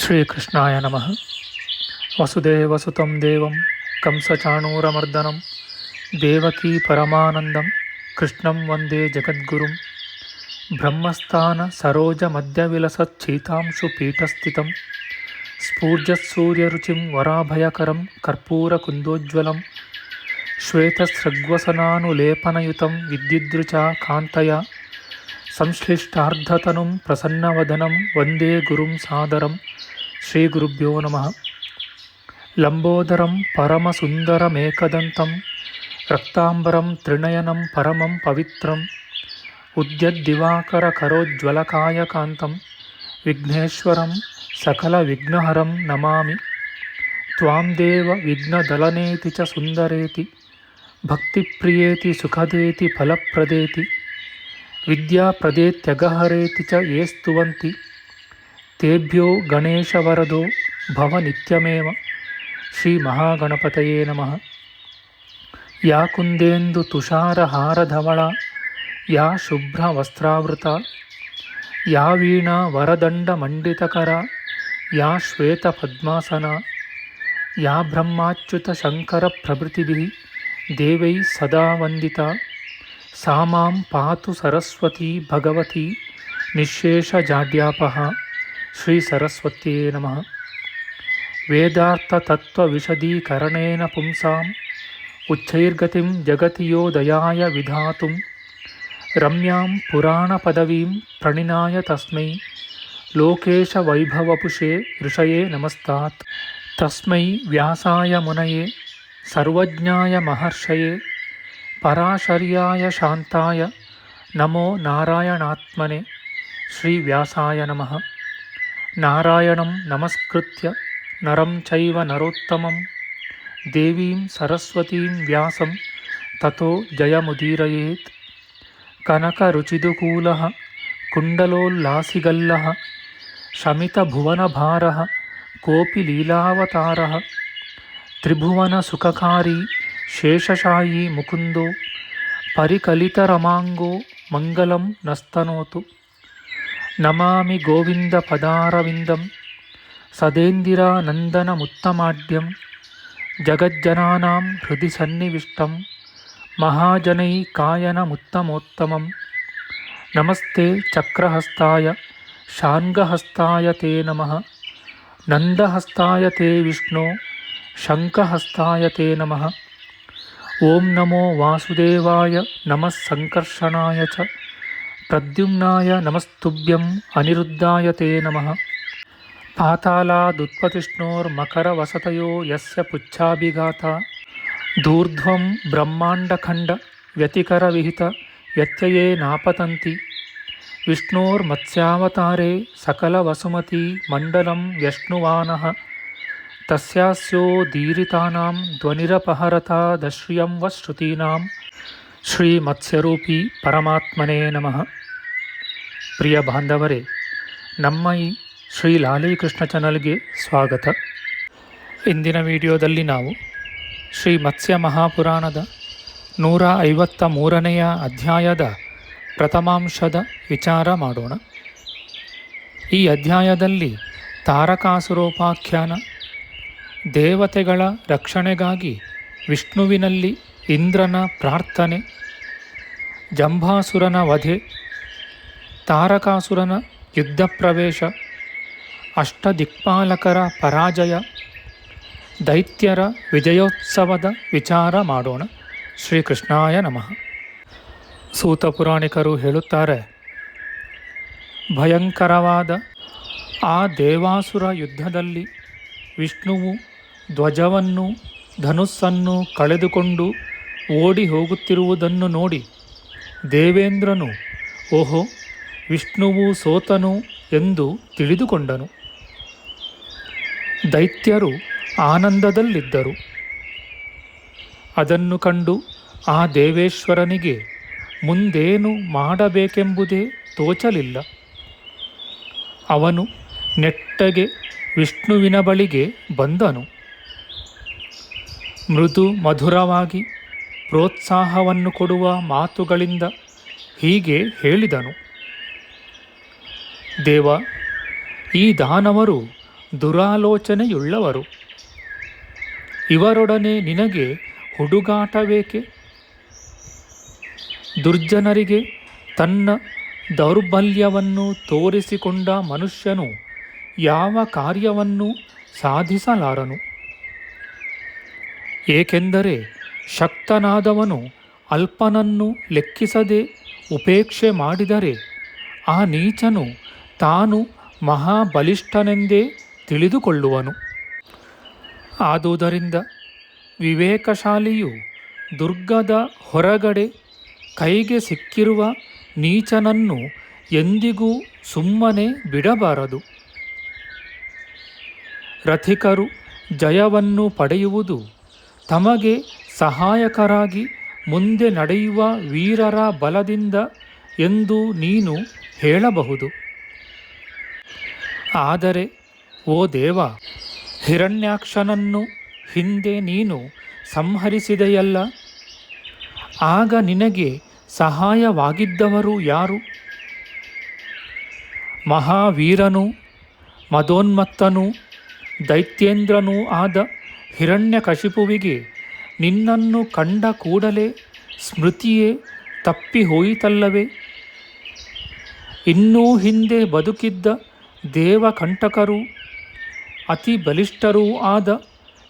ಶ್ರೀಕೃಷ್ಣಾಯ ನಮಃ. ವಸುದೇವಸುತಂ ದೇವಂ ಕಂಸಚಾಣೂರಮರ್ದನಂ ದೇವಕೀ ಪರಮಾನಂದಂ ಕೃಷ್ಣಂ ವಂದೇ ಜಗದ್ಗುರುಂ. ಬ್ರಹ್ಮಸ್ಥಾನ ಸರೋಜ ಮಧ್ಯವಿಲಸಚ್ಛೀತಾಂಶು ಪೀಠಸ್ಥಿತಂ ಸ್ಫೂರ್ಜತ್ಸೂರ್ಯರುಚಿಂ ವರಾಭಯಕರಂ ಕರ್ಪೂರಕುಂದೋಜ್ವಲಂ ಶ್ವೇತಸೃಗ್ವಸನಾನುಲೇಪನಯುತಂ ವಿದ್ಯುದ್ರುಚಾ ಕಾಂತಯ ಸಂಶ್ಲಿಷ್ಟಾರ್ಧತನುಂ ಪ್ರಸನ್ನವದನಂ ವಂದೇ ಗುರುಂ ಸಾದರಂ. ಶ್ರೀ ಗುರುಭ್ಯೋ ನಮಃ. ಲಂಬೋದರಂ ಪರಮಸುಂದರಮೇಕದಂತಂ ರಕ್ತಾಂಬರಂ ತ್ರಿನಯನಂ ಪರಮಂ ಪವಿತ್ರಂ ಉದ್ಯದ್ದಿವಾಕರಕರೋಜ್ವಲಕಾಯಕಾಂತಂ ವಿಘ್ನೇಶ್ವರಂ ಸಕಲವಿಘ್ನಹರಂ ನಮಾಮಿ. ತ್ವಾಂ ದೇವ ವಿಘ್ನದಲನೇತಿ ಚ ಸುಂದರೇತಿ ಭಕ್ತಿಪ್ರಿಯೇತಿ ಸುಖದೇತಿ ಫಲಪ್ರದೇತಿ ವಿದ್ಯಾಪ್ರದೇತ್ಯಗಹರೇತಿ ಚ ಯೇ ಸ್ತುವಂತಿ ತೇಭ್ಯೋ ಗಣೇಶವರದೋ ಭವ ನಿತ್ಯಮೇವ. ಶ್ರೀ ಮಹಾಗಣಪತಯೇ ನಮಃ. ಯಾ ಕುಂದೇಂದು ತುಷಾರಹಾರಧವಳ ಯಾ ಶುಭ್ರವಸ್ತ್ರಾವೃತ ಯಾ ವೀಣಾ ವರದಂಡಮಂಡಿತಕರ ಯಾ ಶ್ವೇತಪದ್ಮಾಸನ ಯಾ ಬ್ರಹ್ಮಾಚ್ಯುತ ಶಂಕರ ಪ್ರಭೃತಿಭಿಃ ದೇವೈಃ ಸದಾ ವಂದಿತಾ ಸಾ ಮಾಂ ಪಾತು ಸರಸ್ವತೀ ಭಗವತಿ ನಿಶ್ಶೇಷಜಾಡ್ಯಾಪಃ. ಶ್ರೀ ಸರಸ್ವತ್ಯೇ ನಮಃ. ವೇದಾರ್ಥತತ್ವವಿಶದೀಕರಣೇನ ಪುಂಸಾಂ ಉಚ್ಚೈರ್ಗತಿಂ ಜಗತಿ ಯೋ ದಯಾಯ ವಿಧಾತುಂ ರಮ್ಯಾಂ ಪುರಾಣಪದವೀಂ ಪ್ರಣಿನಾಯ ತಸ್ಮೈ ಲೋಕೇಶವೈಭವಪುಷೇ ಋಷಯೇ ನಮಸ್ತಾತ್. ತಸ್ಮೈ ವ್ಯಾಸಾಯ ಮುನಯೇ ಸರ್ವಜ್ಞಾಯ ಮಹರ್ಷಯೇ ಪರಾಶರ್ಯಾಯ ಶಾಂತಾಯ ನಮೋ ನಾರಾಯಣಾತ್ಮನೆ. ಶ್ರೀ ವ್ಯಾಸಾಯ ನಮಃ. ನಾರಾಯಣಂ ನಮಸ್ಕೃತ್ಯ ನರಂ ಚೈವ ನರೋತ್ತಮಂ ದೇವೀಂ ಸರಸ್ವತೀಂ ವ್ಯಾಸಂ ತತೋ ಜಯಮುದೀರಯೇತ್. ಕನಕರುಚಿದುಕೂಲಃ ಕುಂಡಲೋಲ್ಲಾಸಿಗಲ್ಲಃ ಶಮಿತಭುವನಭಾರಃ ಕೋಪಿ ಲೀಲಾವತಾರಃ ತ್ರಿಭುವನಸುಖಕಾರಿ ಶೇಷಶಾಯೀ ಮುಕುಂದೋ ಪರಿಕಲಿತರಮಾಂಗೋ ಮಂಗಲಂ ನಸ್ತನೋತು. ನಮಾಮಿ ಗೋವಿಂದ ಪದಾರವಿಂದಂ ಸದೇಂದಿರಾನಂದನಮುತ್ತಮಾಡ್ಯಂ ಜಗಜ್ಜನಾನಾಂ ಹೃದಯ ಸನ್ನಿವಿಷ್ಟಂ ಮಹಾಜನೈಕಾಯನಮುತ್ತಮೋತ್ತಮಂ. ನಮಸ್ತೆ ಚಕ್ರಹಸ್ತಾಯ ಶಾರ್ङ्ಗಹಸ್ತಾಯ ತೇ ನಮಃ. ನಂದಹಸ್ತಾಯ ತೇ ವಿಷ್ಣೋ ಶಂಖಹಸ್ತಾಯ ತೇ ನಮಃ. ಓಂ ನಮೋ ವಾಸುದೇವಾಯ ನಮಃ ಸಂಕರ್ಷಣಾಯ ಚ ಪ್ರದ್ಯುಮ್ನಾಯ ನಮಸ್ತುಭ್ಯಂ ಅನಿರುದ್ಧಾಯ ತೇ ನಮಃ. ಪಾತಾಲಾದುತ್ಪತಿಷ್ಣೋರ್ಮಕರವಸತಯೋ ಯಸ್ಯ ಪುಚ್ಛಾಭಿಘಾತಾ ಧೂರ್ಧ್ವಂ ಬ್ರಹ್ಮಾಂಡಖಂಡ ವ್ಯತಿಕರವಿಹಿತ ವ್ಯತ್ಯಯೇ ನಾಪತಂತಿ. ವಿಷ್ಣೋರ್ಮತ್ಸ್ಯಾವತಾರೇ ಸಕಲವಸುಮತಿ ಮಂಡಲಂ ವ್ಯಶ್ನುವಾನಃ ತಸ್ಯಾಸ್ಯೋದೀರಿತಾನಾಂ ಧ್ವನಿರಪಹರತಾದಶ್ರಿಯಂ ವ ಶ್ರುತೀನಾಂ. ಶ್ರೀ ಮತ್ಸ್ಯರೂಪಿ ಪರಮಾತ್ಮನೇ ನಮಃ. ಪ್ರಿಯ ಬಾಂಧವರೇ, ನಮ್ಮ ಈ ಶ್ರೀ ಲಾಲೀಕೃಷ್ಣ ಚಾನಲ್ಗೆ ಸ್ವಾಗತ. ಇಂದಿನ ವಿಡಿಯೋದಲ್ಲಿ ನಾವು ಶ್ರೀ ಮತ್ಸ್ಯ ಮಹಾಪುರಾಣದ 153ನೆಯ ಅಧ್ಯಾಯದ ಪ್ರಥಮಾಂಶದ ವಿಚಾರ ಮಾಡೋಣ. ಈ ಅಧ್ಯಾಯದಲ್ಲಿ ತಾರಕಾಸುರೋಪಾಖ್ಯಾನ, ದೇವತೆಗಳ ರಕ್ಷಣೆಗಾಗಿ ವಿಷ್ಣುವಿನಲ್ಲಿ ಇಂದ್ರನ ಪ್ರಾರ್ಥನೆ, ಜಂಭಾಸುರನ ವಧೆ, ತಾರಕಾಸುರನ ಯುದ್ಧ ಪ್ರವೇಶ, ಅಷ್ಟದಿಕ್ಪಾಲಕರ ಪರಾಜಯ, ದೈತ್ಯರ ವಿಜಯೋತ್ಸವದ ವಿಚಾರ ಮಾಡೋಣ. ಶ್ರೀಕೃಷ್ಣಾಯ ನಮಃ. ಸೂತ ಪುರಾಣಿಕರು ಹೇಳುತ್ತಾರೆ, ಭಯಂಕರವಾದ ಆ ದೇವಾಸುರ ಯುದ್ಧದಲ್ಲಿ ವಿಷ್ಣುವು ಧ್ವಜವನ್ನು ಧನುಸ್ಸನ್ನು ಕಳೆದುಕೊಂಡು ಓಡಿ ಹೋಗುತ್ತಿರುವುದನ್ನು ನೋಡಿ ದೇವೇಂದ್ರನು ಓಹೋ, ವಿಷ್ಣುವು ಸೋತನು ಎಂದು ತಿಳಿದುಕೊಂಡನು. ದೈತ್ಯರು ಆನಂದದಲ್ಲಿದ್ದರು. ಅದನ್ನು ಕಂಡು ಆ ದೇವೇಶ್ವರನಿಗೆ ಮುಂದೇನು ಮಾಡಬೇಕೆಂಬುದೇ ತೋಚಲಿಲ್ಲ. ಅವನು ನೆಟ್ಟಗೆ ವಿಷ್ಣುವಿನ ಬಳಿಗೆ ಬಂದನು. ಮೃದು ಮಧುರವಾಗಿ ಪ್ರೋತ್ಸಾಹವನ್ನು ಕೊಡುವ ಮಾತುಗಳಿಂದ ಹೀಗೆ ಹೇಳಿದನು. ದೇವ, ಈ ದಾನವರು ದುರಾಲೋಚನೆಯುಳ್ಳವರು. ಇವರೊಡನೆ ನಿನಗೆ ಹುಡುಗಾಟವೇಕೆ? ದುರ್ಜನರಿಗೆ ತನ್ನ ದೌರ್ಬಲ್ಯವನ್ನು ತೋರಿಸಿಕೊಂಡ ಮನುಷ್ಯನು ಯಾವ ಕಾರ್ಯವನ್ನು ಸಾಧಿಸಲಾರನು. ಏಕೆಂದರೆ ಶಕ್ತನಾದವನು ಅಲ್ಪನನ್ನು ಲೆಕ್ಕಿಸದೆ ಉಪೇಕ್ಷೆ ಮಾಡಿದರೆ ಆ ನೀಚನು ತಾನು ಮಹಾಬಲಿಷ್ಠನೆಂದೇ ತಿಳಿದುಕೊಳ್ಳುವನು. ಆದುದರಿಂದ ವಿವೇಕಶಾಲಿಯು ದುರ್ಗದ ಹೊರಗಡೆ ಕೈಗೆ ಸಿಕ್ಕಿರುವ ನೀಚನನ್ನು ಎಂದಿಗೂ ಸುಮ್ಮನೆ ಬಿಡಬಾರದು. ರಥಿಕರು ಜಯವನ್ನು ಪಡೆಯುವುದು ತಮಗೆ ಸಹಾಯಕರಾಗಿ ಮುಂದೆ ನಡೆಯುವ ವೀರರ ಬಲದಿಂದ ಎಂದು ನೀನು ಹೇಳಬಹುದು. ಆದರೆ ಓ ದೇವ, ಹಿರಣ್ಯಾಕ್ಷನನ್ನು ಹಿಂದೆ ನೀನು ಸಂಹರಿಸಿದೆಯಲ್ಲ, ಆಗ ನಿನಗೆ ಸಹಾಯವಾಗಿದ್ದವರು ಯಾರು? ಮಹಾವೀರನೂ ಮದೋನ್ಮತ್ತನೂ ದೈತ್ಯೇಂದ್ರನೂ ಆದ ಹಿರಣ್ಯಕಶಿಪುವಿಗೆ ನಿನ್ನನ್ನು ಕಂಡ ಕೂಡಲೇ ಸ್ಮೃತಿಯೇ ತಪ್ಪಿ ಹೋಯಿತಲ್ಲವೇ? ಇನ್ನೂ ಹಿಂದೆ ಬದುಕಿದ್ದ ದೇವಕಂಟಕರೂ ಅತಿ ಬಲಿಷ್ಠರೂ ಆದ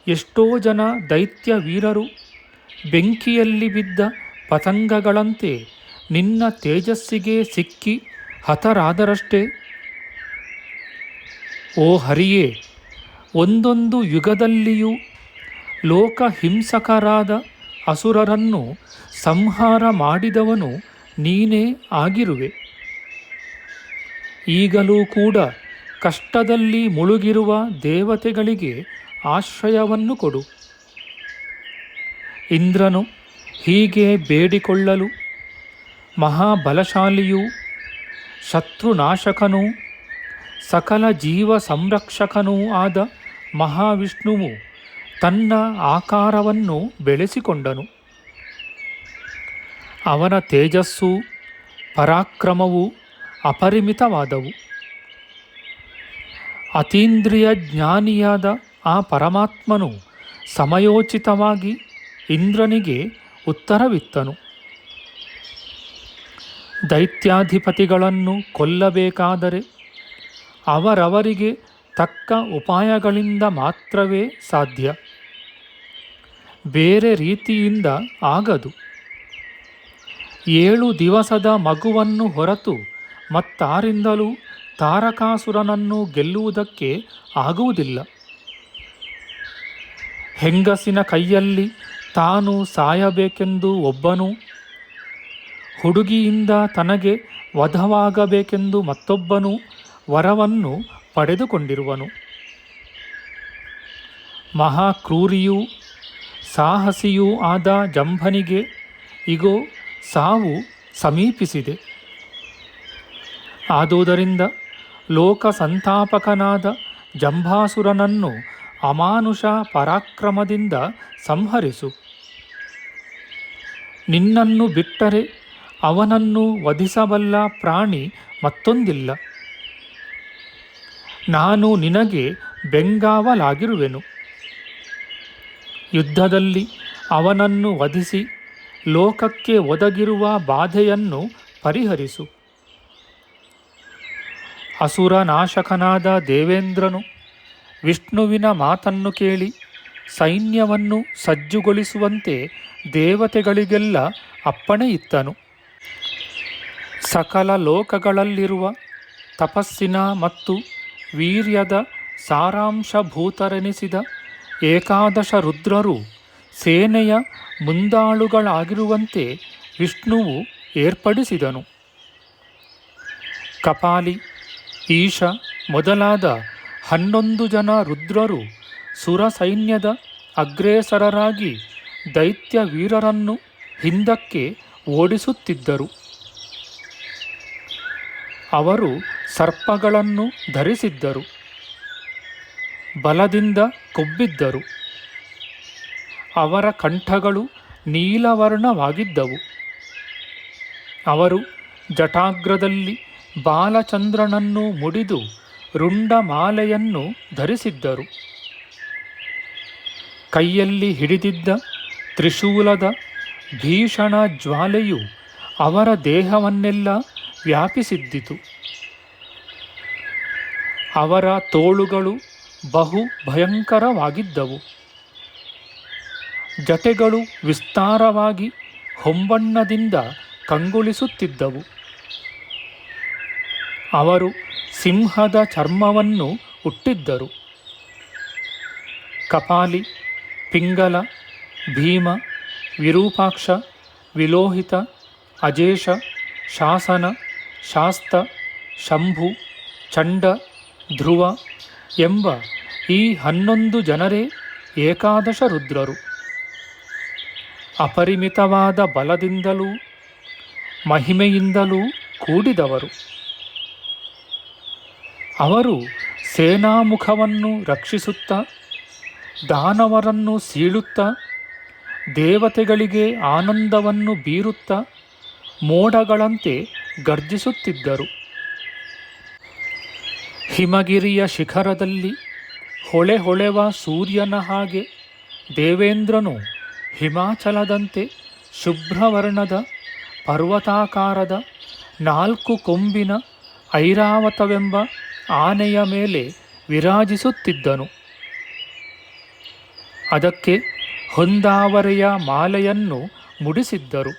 ಎಷ್ಟೋ ಜನ ದೈತ್ಯ ವೀರರು ಬೆಂಕಿಯಲ್ಲಿ ಬಿದ್ದ ಪತಂಗಗಳಂತೆ ನಿನ್ನ ತೇಜಸ್ಸಿಗೆ ಸಿಕ್ಕಿ ಹತರಾದರಷ್ಟೇ. ಓ ಹರಿಯೇ, ಒಂದೊಂದು ಯುಗದಲ್ಲಿಯೂ ಲೋಕಹಿಂಸಕರಾದ ಅಸುರರನ್ನು ಸಂಹಾರ ಮಾಡಿದವನು ನೀನೇ ಆಗಿರುವೆ. ಈಗಲೂ ಕೂಡ ಕಷ್ಟದಲ್ಲಿ ಮುಳುಗಿರುವ ದೇವತೆಗಳಿಗೆ ಆಶ್ರಯವನ್ನು ಕೊಡು. ಇಂದ್ರನು ಹೀಗೆ ಬೇಡಿಕೊಳ್ಳಲು ಮಹಾಬಲಶಾಲಿಯೂ ಶತ್ರುನಾಶಕನೂ ಸಕಲ ಜೀವ ಸಂರಕ್ಷಕನೂ ಆದ ಮಹಾವಿಷ್ಣುವು ತನ್ನ ಆಕಾರವನ್ನು ಬೆಳೆಸಿಕೊಂಡನು. ಅವನ ತೇಜಸ್ಸು ಪರಾಕ್ರಮವು ಅಪರಿಮಿತವಾದವು. ಅತೀಂದ್ರಿಯ ಜ್ಞಾನಿಯಾದ ಆ ಪರಮಾತ್ಮನು ಸಮಯೋಚಿತವಾಗಿ ಇಂದ್ರನಿಗೆ ಉತ್ತರವಿತ್ತನು. ದೈತ್ಯಾಧಿಪತಿಗಳನ್ನು ಕೊಲ್ಲಬೇಕಾದರೆ ಅವರವರಿಗೆ ತಕ್ಕ ಉಪಾಯಗಳಿಂದ ಮಾತ್ರವೇ ಸಾಧ್ಯ. ಬೇರೆ ರೀತಿಯಿಂದ ಆಗದು. 7 ದಿವಸದ ಮಗುವನ್ನು ಹೊರತು ಮತ್ತಾರಿಂದಲೂ ತಾರಕಾಸುರನನ್ನು ಗೆಲ್ಲುವುದಕ್ಕೆ ಆಗುವುದಿಲ್ಲ. ಹೆಂಗಸಿನ ಕೈಯಲ್ಲಿ ತಾನು ಸಾಯಬೇಕೆಂದು ಒಬ್ಬನು, ಹುಡುಗಿಯಿಂದ ತನಗೆ ವಧವಾಗಬೇಕೆಂದು ಮತ್ತೊಬ್ಬನು ವರವನ್ನು ಪಡೆದುಕೊಂಡಿರುವನು. ಮಹಾಕ್ರೂರಿಯೂ ಸಾಹಸಿಯೂ ಆದ ಜಂಭನಿಗೆ ಇಗೋ ಸಾವು ಸಮೀಪಿಸಿದೆ. ಆದುದರಿಂದ ಲೋಕ ಸಂತಾಪಕನಾದ ಜಂಭಾಸುರನನ್ನು ಅಮಾನುಷ ಪರಾಕ್ರಮದಿಂದ ಸಂಹರಿಸು. ನಿನ್ನನ್ನು ಬಿಟ್ಟರೆ ಅವನನ್ನು ವಧಿಸಬಲ್ಲ ಪ್ರಾಣಿ ಮತ್ತೊಂದಿಲ್ಲ. ನಾನು ನಿನಗೆ ಬೆಂಗಾವಲಾಗಿರುವೆನು. ಯುದ್ಧದಲ್ಲಿ ಅವನನ್ನು ವಧಿಸಿ ಲೋಕಕ್ಕೆ ಒದಗಿರುವ ಬಾಧೆಯನ್ನು ಪರಿಹರಿಸು. ಅಸುರನಾಶಕನಾದ ದೇವೇಂದ್ರನು ವಿಷ್ಣುವಿನ ಮಾತನ್ನು ಕೇಳಿ ಸೈನ್ಯವನ್ನು ಸಜ್ಜುಗೊಳಿಸುವಂತೆ ದೇವತೆಗಳಿಗೆಲ್ಲ ಅಪ್ಪಣೆಯಿತ್ತನು. ಸಕಲ ಲೋಕಗಳಲ್ಲಿರುವ ತಪಸ್ಸಿನ ಮತ್ತು ವೀರ್ಯದ ಸಾರಾಂಶಭೂತರೆನಿಸಿದ ಏಕಾದಶ ರುದ್ರರು ಸೇನೆಯ ಮುಂದಾಳುಗಳಾಗಿರುವಂತೆ ವಿಷ್ಣುವು ಏರ್ಪಡಿಸಿದನು. ಕಪಾಲಿ, ಈಶ ಮೊದಲಾದ 11 ಜನ ರುದ್ರರು ಸುರ ಸೈನ್ಯದ ಅಗ್ರೇಸರರಾಗಿ ದೈತ್ಯ ವೀರರನ್ನು ಹಿಂದಕ್ಕೆ ಓಡಿಸುತ್ತಿದ್ದರು. ಅವರು ಸರ್ಪಗಳನ್ನು ಧರಿಸಿದ್ದರು. ಬಲದಿಂದ ಕೊಬ್ಬಿದ್ದರು. ಅವರ ಕಂಠಗಳು ನೀಲವರ್ಣವಾಗಿದ್ದವು. ಅವರು ಜಟಾಗ್ರದಲ್ಲಿ ಬಾಲಚಂದ್ರನನ್ನು ಮುಡಿದು ರುಂಡಮಾಲೆಯನ್ನು ಧರಿಸಿದ್ದರು. ಕೈಯಲ್ಲಿ ಹಿಡಿದಿದ್ದ ತ್ರಿಶೂಲದ ಭೀಷಣ ಜ್ವಾಲೆಯು ಅವರ ದೇಹವನ್ನೆಲ್ಲ ವ್ಯಾಪಿಸಿದ್ದಿತು. ಅವರ ತೋಳುಗಳು ಬಹು ಭಯಂಕರವಾಗಿದ್ದವು. ಜಟೆಗಳು ವಿಸ್ತಾರವಾಗಿ ಹೊಂಬಣ್ಣದಿಂದ ಕಂಗೊಳಿಸುತ್ತಿದ್ದವು. ಅವರು ಸಿಂಹದ ಚರ್ಮವನ್ನು ಹುಟ್ಟಿದ್ದರು. ಕಪಾಲಿ, ಪಿಂಗಲ, ಭೀಮ, ವಿರೂಪಾಕ್ಷ, ವಿಲೋಹಿತ, ಅಜೇಷ, ಶಾಸನ, ಶಾಸ್ತ, ಶಂಭು, ಚಂಡ, ಧ್ರುವ ಎಂಬ ಈ 11 ಜನರೇ ಏಕಾದಶ ರುದ್ರರು. ಅಪರಿಮಿತವಾದ ಬಲದಿಂದಲೂ ಮಹಿಮೆಯಿಂದಲೂ ಕೂಡಿದವರು. ಅವರು ಸೇನಾಮುಖವನ್ನು ರಕ್ಷಿಸುತ್ತಾ, ದಾನವರನ್ನು ಸೀಳುತ್ತಾ, ದೇವತೆಗಳಿಗೆ ಆನಂದವನ್ನು ಬೀರುತ್ತಾ ಮೋಡಗಳಂತೆ ಗರ್ಜಿಸುತ್ತಿದ್ದರು. ಹಿಮಗಿರಿಯ ಶಿಖರದಲ್ಲಿ ಹೊಳೆಹೊಳೆವ ಸೂರ್ಯನ ಹಾಗೆ ದೇವೇಂದ್ರನು ಹಿಮಾಚಲದಂತೆ ಶುಭ್ರವರ್ಣದ ಪರ್ವತಾಕಾರದ 4 ಕೊಂಬಿನ ಐರಾವತವೆಂಬ ಆನೆಯ ಮೇಲೆ ವಿರಾಜಿಸುತ್ತಿದ್ದನು. ಅದಕ್ಕೆ ಹೊಂದಾವರೆಯ ಮಾಲೆಯನ್ನು ಮುಡಿಸಿದ್ದರು.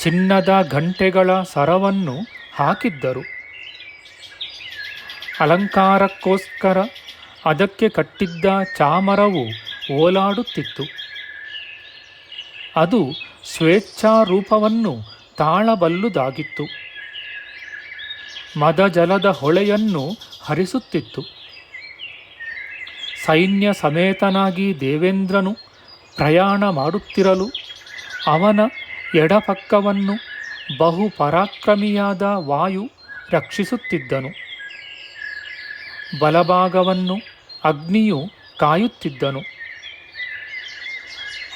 ಚಿನ್ನದ ಗಂಟೆಗಳ ಸರವನ್ನು ಹಾಕಿದ್ದರು. ಅಲಂಕಾರಕ್ಕೋಸ್ಕರ ಅದಕ್ಕೆ ಕಟ್ಟಿದ್ದ ಚಾಮರವು ಓಲಾಡುತ್ತಿತ್ತು. ಅದು ಸ್ವೇಚ್ಛಾರೂಪವನ್ನು ತಾಳಬಲ್ಲುದಾಗಿತ್ತು. ಮದಜಲದ ಹೊಳೆಯನ್ನು ಹರಿಸುತ್ತಿತ್ತು. ಸೈನ್ಯ ಸಮೇತನಾಗಿ ದೇವೇಂದ್ರನು ಪ್ರಯಾಣ ಮಾಡುತ್ತಿರಲು ಅವನ ಎಡಪಕ್ಕವನ್ನು ಬಹು ಪರಾಕ್ರಮಿಯಾದ ವಾಯು ರಕ್ಷಿಸುತ್ತಿದ್ದನು. ಬಲಭಾಗವನ್ನು ಅಗ್ನಿಯು ಕಾಯುತ್ತಿದ್ದನು.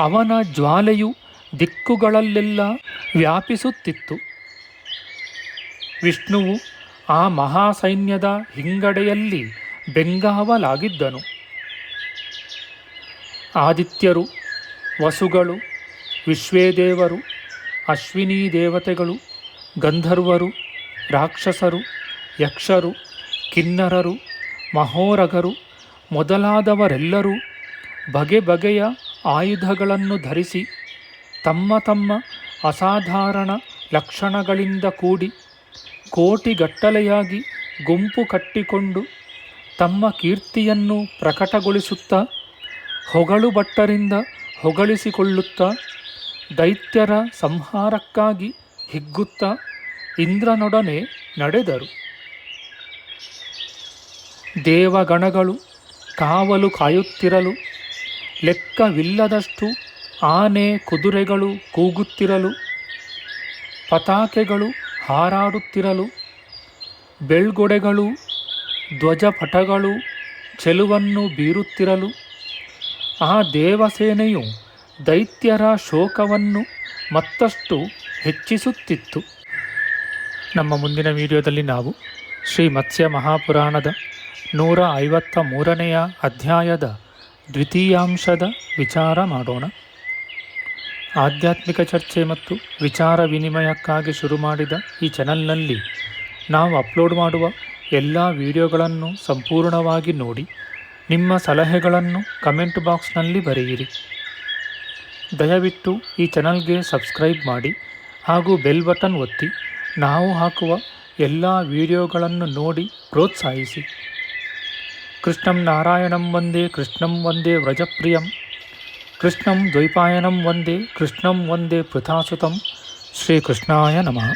ಅವನ ಜ್ವಾಲೆಯು ದಿಕ್ಕುಗಳಲ್ಲೆಲ್ಲ ವ್ಯಾಪಿಸುತ್ತಿತ್ತು. ವಿಷ್ಣುವು ಆ ಮಹಾಸೈನ್ಯದ ಹಿಂಗಡೆಯಲ್ಲಿ ಬೆಂಗಾವಲಾಗಿದ್ದನು. ಆದಿತ್ಯರು, ವಸುಗಳು, ವಿಶ್ವೇದೇವರು, ಅಶ್ವಿನೀ ದೇವತೆಗಳು, ಗಂಧರ್ವರು, ರಾಕ್ಷಸರು, ಯಕ್ಷರು, ಕಿನ್ನರರು, ಮಹೋರಗರು ಮೊದಲಾದವರೆಲ್ಲರೂ ಬಗೆ ಬಗೆಯ ಆಯುಧಗಳನ್ನು ಧರಿಸಿ ತಮ್ಮ ತಮ್ಮ ಅಸಾಧಾರಣ ಲಕ್ಷಣಗಳಿಂದ ಕೂಡಿ ಕೋಟಿಗಟ್ಟಲೆಯಾಗಿ ಗುಂಪು ಕಟ್ಟಿಕೊಂಡು ತಮ್ಮ ಕೀರ್ತಿಯನ್ನು ಪ್ರಕಟಗೊಳಿಸುತ್ತಾ ಹೊಗಳು ಭಟ್ಟರಿಂದ ಹೊಗಳಿಸಿಕೊಳ್ಳುತ್ತಾ ದೈತ್ಯರ ಸಂಹಾರಕ್ಕಾಗಿ ಹಿಗ್ಗುತ್ತಾ ಇಂದ್ರನೊಡನೆ ನಡೆದರು. ದೇವಗಣಗಳು ಕಾವಲು ಕಾಯುತ್ತಿರಲು, ಲೆಕ್ಕವಿಲ್ಲದಷ್ಟು ಆನೆ ಕುದುರೆಗಳು ಕೂಗುತ್ತಿರಲು, ಪತಾಕೆಗಳು ಹಾರಾಡುತ್ತಿರಲು, ಬೆಳ್ಗೊಡೆಗಳು ಧ್ವಜಪಟಗಳು ಚೆಲುವನ್ನು ಬೀರುತ್ತಿರಲು ಆ ದೇವಸೇನೆಯು ದೈತ್ಯರ ಶೋಕವನ್ನು ಮತ್ತಷ್ಟು ಹೆಚ್ಚಿಸುತ್ತಿತ್ತು. ನಮ್ಮ ಮುಂದಿನ ವಿಡಿಯೋದಲ್ಲಿ ನಾವು ಶ್ರೀ ಮತ್ಸ್ಯ ಮಹಾಪುರಾಣದ 153ನೆಯ ಅಧ್ಯಾಯದ ದ್ವಿತೀಯಾಂಶದ ವಿಚಾರ ಮಾಡೋಣ. ಆಧ್ಯಾತ್ಮಿಕ ಚರ್ಚೆ ಮತ್ತು ವಿಚಾರ ವಿನಿಮಯಕ್ಕಾಗಿ ಶುರು ಮಾಡಿದ ಈ ಚಾನಲ್ನಲ್ಲಿ ನಾವು ಅಪ್ಲೋಡ್ ಮಾಡುವ ಎಲ್ಲ ವಿಡಿಯೋಗಳನ್ನು ಸಂಪೂರ್ಣವಾಗಿ ನೋಡಿ ನಿಮ್ಮ ಸಲಹೆಗಳನ್ನು ಕಮೆಂಟ್ ಬಾಕ್ಸ್ನಲ್ಲಿ ಬರೆಯಿರಿ. ದಯವಿಟ್ಟು ಈ ಚಾನಲ್ಗೆ ಸಬ್ಸ್ಕ್ರೈಬ್ ಮಾಡಿ ಹಾಗೂ ಬೆಲ್ ಬಟನ್ ಒತ್ತಿ ನಾವು ಹಾಕುವ ಎಲ್ಲ ವಿಡಿಯೋಗಳನ್ನು ನೋಡಿ ಪ್ರೋತ್ಸಾಹಿಸಿ. ಕೃಷ್ಣಂ ನಾರಾಯಣಂ ವಂದೇ ಕೃಷ್ಣಂ ವಂದೇ ವ್ರಜಪ್ರಿಯಂ ಕೃಷ್ಣಂ ದ್ವೈಪಾಯನಂ ವಂದೇ ಕೃಷ್ಣಂ ವಂದೇ ಪೃಥಾಸುತಂ. ಶ್ರೀಕೃಷ್ಣಾಯ ನಮಃ.